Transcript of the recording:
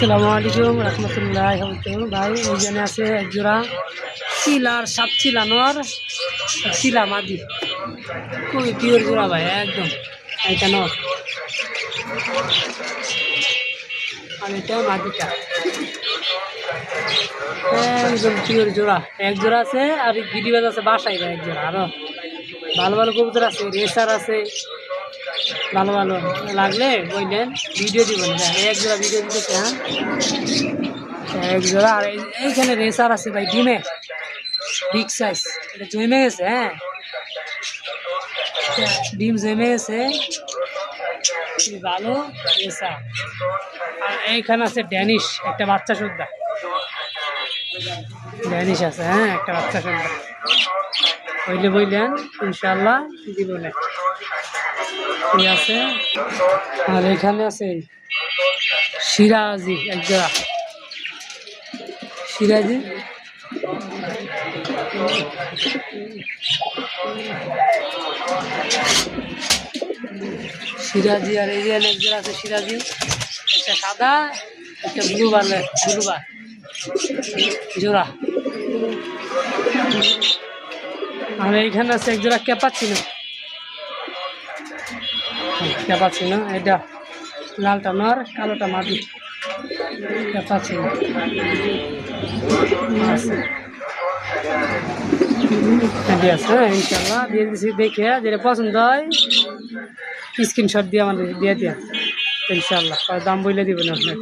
আসসালামু আলাইকুম রহমতুল্লাহ ভাই ওইখানে আছে এক জোড়া চিলার সাপ চিলানোর চিলা মাদি খুবই পিওর জোড়া ভাই একদম এখানে আর এটা মাদিটা একদম পিওর জোড়া এক জোড়া আছে আর গিরিবাজ আছে বাসায় ভাই এক জোড়া আরো ভালো ভালো কবুতর আছে রেসার আছে ভালো ভালো লাগলে বললেন ভিডিও দিবেন এক জোড়া ভিডিও দিতেছে হ্যাঁ এক জোড়া আর এইখানে রেসার আছে ভাই ডিমে বিগ সাইজ এটা জমে গেছে হ্যাঁ ডিম জমে গেছে ভালো রেসার আর এইখানে আছে ড্যানিশ একটা বাচ্চা সুদ্ধা ড্যানিশ আছে হ্যাঁ একটা বাচ্চা সুদ্ধা হইলে বললেন ইনশাল্লাহ দিবেন ঠিক আছে আর এখানে আছে সিরাজি এক জোড়া সিরাজি সিরাজি আর এই যে এক জোড়া আছে সিরাজি একটা সাদা একটা ব্লুবার জোড়া আর এইখানে আছে এক জোড়া ক্যাপাচিনো এটা লালটা নর কালোটা মাদি ক্যাপাচিনো আছে ইনশাল্লাহ দিয়ে দিচ্ছি দেখে যেটা পছন্দ হয় স্ক্রিনশট দিয়ে আমাদের দিয়ে দিয়া ইনশাল্লাহ দাম বলে দিবেন আপনার